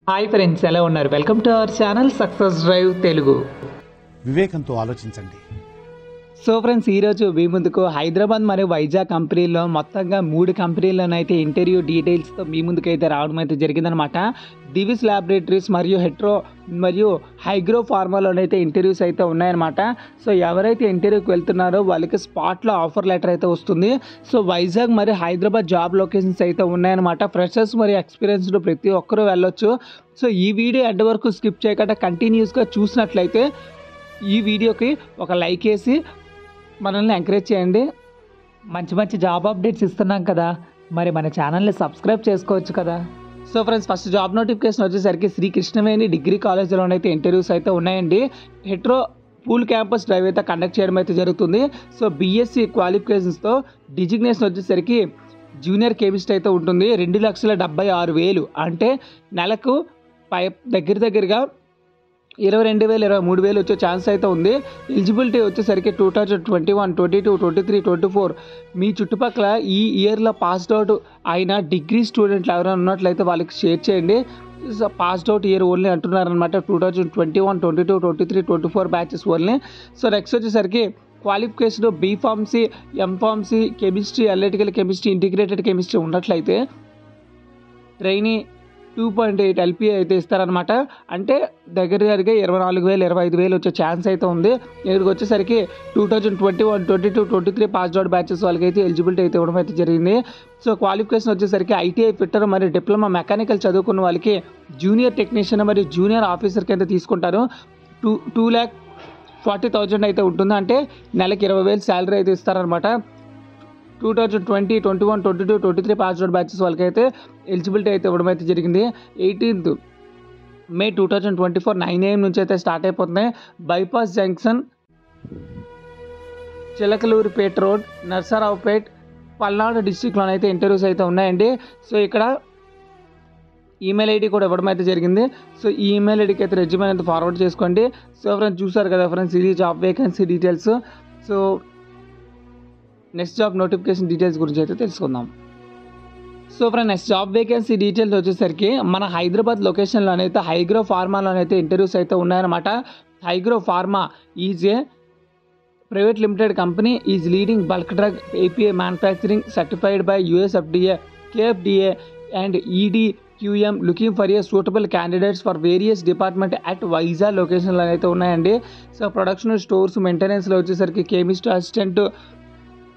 Hi friends, ఎలా ఉన్నారు? Welcome to our channel success drive Telugu. వివేకంతో ఆలోచించండి. సో ఫ్రెండ్స్, ఈరోజు మీ ముందుకు హైదరాబాద్ మరియు వైజాగ్ కంపెనీలో మొత్తంగా 3 కంపెనీల్లోనైతే ఇంటర్వ్యూ డీటెయిల్స్తో మీ ముందుకైతే రావడం అయితే జరిగిందనమాట. డివిస్ ల్యాబొరేటరీస్ మరియు హెట్రో మరియు హైగ్రో ఫార్మాలోనైతే ఇంటర్వ్యూస్ అయితే ఉన్నాయన్నమాట. సో ఎవరైతే ఇంటర్వ్యూకి వెళ్తున్నారో వాళ్ళకి స్పాట్లో ఆఫర్ లెటర్ అయితే వస్తుంది. సో వైజాగ్ మరియు హైదరాబాద్ జాబ్ లొకేషన్స్ అయితే ఉన్నాయన్నమాట. ఫ్రెషర్స్ మరియు ఎక్స్పీరియన్స్డ్ ప్రతి ఒక్కరూ వెళ్ళొచ్చు. సో ఈ వీడియో ఎండ్ వరకు స్కిప్ చేయకుండా కంటిన్యూస్గా చూసినట్లయితే ఈ వీడియోకి ఒక లైక్ వేసి మనల్ని ఎంకరేజ్ చేయండి. మంచి మంచి జాబ్ అప్డేట్స్ ఇస్తున్నాం కదా, మరి మన ఛానల్ని సబ్స్క్రైబ్ చేసుకోవచ్చు కదా. So friends, first job notification వచ్చేసరికి శ్రీకృష్ణవేణి డిగ్రీ కాలేజీలోనైతే ఇంటర్వ్యూస్ అయితే ఉన్నాయండి. హెట్రో పూల్ క్యాంపస్ డ్రైవ్ అయితే కండక్ట్ చేయడం అయితే జరుగుతుంది. సో బీఎస్సీ క్వాలిఫికేషన్స్తో డిజిగ్నేషన్ వచ్చేసరికి జూనియర్ కెమిస్ట్ అయితే ఉంటుంది. 2,76,000 అంటే నెలకు దగ్గరగా 22,000 23,000 వచ్చే ఛాన్స్ అయితే ఉంది. ఎలిజిబిలిటీ వచ్చేసరికి 2021, 22, 23, 24 మీ చుట్టుపక్కల ఈ ఇయర్లో పాస్డ్ అవుట్ అయిన డిగ్రీ స్టూడెంట్లు ఎవరైనా ఉన్నట్లయితే వాళ్ళకి షేర్ చేయండి. పాస్డ్ అవుట్ ఇయర్ ఓన్లీ అంటున్నారనమాట. 2021, 22, 23, 24 బ్యాచెస్ ఓన్లీ. సో నెక్స్ట్ వచ్చేసరికి qualification B Pharmacy, M Pharmacy, chemistry, analytical chemistry, integrated chemistry ఉన్నట్లయితే ట్రైనీ 2.8 LPA అయితే ఇస్తారనమాట. అంటే దగ్గరగా 24,000 25,000 వచ్చే ఛాన్స్ అయితే ఉంది. ఇక్కడికి వచ్చేసరికి 2021, 22, 23 పాస్డ్ అవుట్ బ్యాచెస్ వాళ్ళకైతే ఎలిజిబిలిటీ అయితే ఇవ్వడం అయితే జరిగింది. సో క్వాలిఫికేషన్ వచ్చేసరికి ఐటీఐ ఫిట్టర్ మరియు డిప్లొమా మెకానికల్ చదువుకున్న వాళ్ళకి జూనియర్ టెక్నీషియన్ మరియు జూనియర్ ఆఫీసర్కి అయితే తీసుకుంటారు. 2,40,000 అయితే ఉంటుంది. అంటే నెలకి 20,000 శాలరీ అయితే ఇస్తారనమాట. 2020, 21, 22, 23 పాస్డ్ అవుట్ బ్యాచెస్ వాళ్ళకైతే ఎలిజిబిలిటీ అయితే ఇవ్వడం అయితే జరిగింది. 18th మే 2024 9 AM నుంచి అయితే స్టార్ట్ అయిపోతున్నాయి. Bypass junction, Chilakaluripet road, Narasaraopet, Palnadu డిస్టిక్లోనైతే ఇంటర్వ్యూస్ అయితే ఉన్నాయండి. సో ఇక్కడ ఈమెయిల్ ఐడి కూడా ఇవ్వడం అయితే జరిగింది. సో ఈ ఈమెయిల్ ఐడికి అయితే రెజ్యూమే అయితే ఫార్వర్డ్ చేసుకోండి. సో ఫ్రెండ్స్, చూసారు కదా ఫ్రెండ్స్, ఇది job vacancy details. So next job notification details గురించి అయితే తెలుసుకుందాం. So friend, next job vacancy details వచ్చేసరికి మన హైదరాబాద్ లొకేషన్లోనైతే హైగ్రో ఫార్మాలోనైతే ఇంటర్వ్యూస్ అయితే ఉన్నాయన్నమాట. Hygro pharma is a private limited company, is leading bulk drug API manufacturing certified by US FDA, KFDA and EDQM looking for a suitable candidates for various department at Vizag లొకేషన్లో అయితే ఉన్నాయండి. So production, stores, మెయింటెనెన్స్లో వచ్చేసరికి chemist assistant,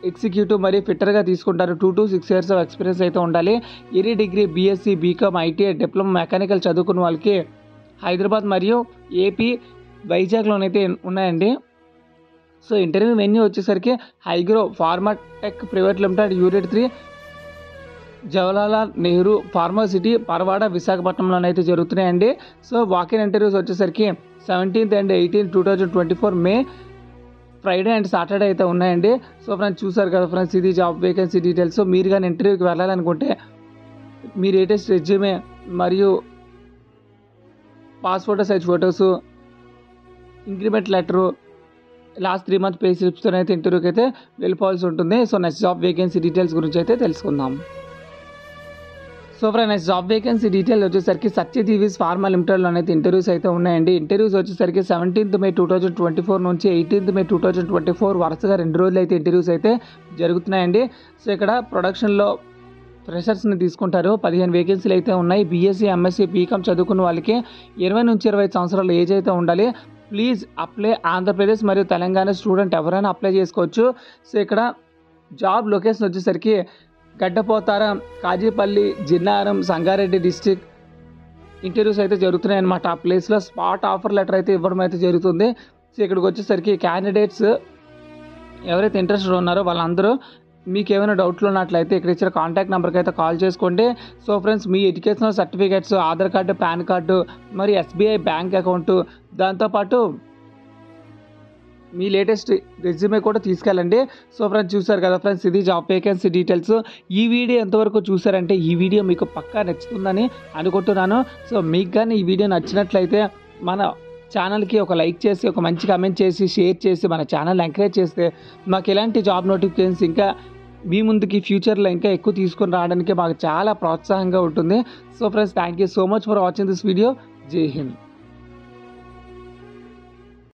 executive మరియు ఫిట్టర్గా తీసుకుంటారు. 2 to 6 years of experience అయితే ఉండాలి. Any degree BSc, BCom, ITI, diploma mechanical చదువుకున్న వాళ్ళకి హైదరాబాద్ మరియు AP వైజాగ్లోనైతే ఉన్నాయండి. సో ఇంటర్వ్యూ వెన్యూ వచ్చేసరికి Hygro Pharmatech Private Limited, unit 3, Jawaharlal Nehru Pharma City, Parawada, విశాఖపట్నంలోనైతే జరుగుతున్నాయండి. సో వాకిన్ ఇంటర్వ్యూస్ వచ్చేసరికి 17th and 18th 2024 May Friday and Saturday అయితే ఉన్నాయండి. సో ఫ్రెండ్స్, చూసారు కదా ఫ్రెండ్స్, ఇది జాబ్ వేకెన్సీ డీటెయిల్స్. మీరు కానీ ఇంటర్వ్యూకి వెళ్ళాలనుకుంటే మీ లేటెస్ట్ రెజ్యూమే మరియు passport size photos, increment letter, last 3 month pay స్లిప్స్తో అయితే ఇంటర్వ్యూకి అయితే వెళ్ళిపోవాల్సి ఉంటుంది. So next job vacancy details గురించి అయితే తెలుసుకుందాం. So friend, next job vacancy details వచ్చేసరికి సత్యదీవిస్ ఫార్మా లిమిటెడ్లోనైతే ఇంటర్వ్యూస్ అయితే ఉన్నాయండి. ఇంటర్వ్యూస్ వచ్చేసరికి 17th మే 2024 నుంచి 18th మే 2024 వరుసగా 2 రోజులు అయితే ఇంటర్వ్యూస్ అయితే జరుగుతున్నాయండి. సో ఇక్కడ ప్రొడక్షన్లో ఫ్రెషర్స్ని తీసుకుంటారు. 15 వేకెన్సీలు అయితే ఉన్నాయి. బీఎస్సీ, ఎంఎస్సీ, బీకామ్ చదువుకున్న వాళ్ళకి 20 నుంచి 25 సంవత్సరాల ఏజ్ అయితే ఉండాలి. Please apply. ఆంధ్రప్రదేశ్ మరియు తెలంగాణ స్టూడెంట్ ఎవరైనా అప్లై చేసుకోవచ్చు. సో ఇక్కడ జాబ్ లొకేషన్ వచ్చేసరికి గడ్డపోతారం, కాజీపల్లి, జిన్నారం, సంగారెడ్డి డిస్టిక్ ఇంటర్వ్యూస్ అయితే జరుగుతున్నాయి అన్నమాట. ఆ ప్లేస్లో స్పాట్ ఆఫర్ లెటర్ అయితే ఇవ్వడం అయితే జరుగుతుంది. సో ఇక్కడికి వచ్చేసరికి క్యాండిడేట్స్ ఎవరైతే ఇంట్రెస్టెడ్ ఉన్నారో వాళ్ళందరూ మీకు ఏమైనా డౌట్లు ఉన్నట్లయితే ఇక్కడ ఇచ్చిన కాంటాక్ట్ నెంబర్కి అయితే కాల్ చేసుకోండి. సో ఫ్రెండ్స్, మీ educational certificates, Aadhaar card, PAN card మరియు SBI బ్యాంక్ అకౌంటు, దాంతోపాటు మీ లేటెస్ట్ రెజ్యూమే కూడా తీసుకెళ్ళండి. సో ఫ్రెండ్స్, చూసారు కదా ఫ్రెండ్స్, ఇది జాబ్ వేకెన్సీ డీటెయిల్స్. ఈ వీడియో ఎంతవరకు చూసారంటే ఈ వీడియో మీకు పక్కా నచ్చుతుందని అనుకుంటున్నాను. సో మీకు కానీ ఈ వీడియో నచ్చినట్లయితే మన ఛానల్కి ఒక లైక్ చేసి, ఒక మంచి కామెంట్ చేసి, షేర్ చేసి మన ఛానల్ ఎంకరేజ్ చేస్తే మాకు ఎలాంటి జాబ్ నోటిఫికేషన్స్ ఇంకా మీ ముందుకి ఫ్యూచర్లో ఇంకా ఎక్కువ తీసుకొని రావడానికి మాకు చాలా ప్రోత్సాహంగా ఉంటుంది. So friends, thank you so much for watching this video. జై హింద్.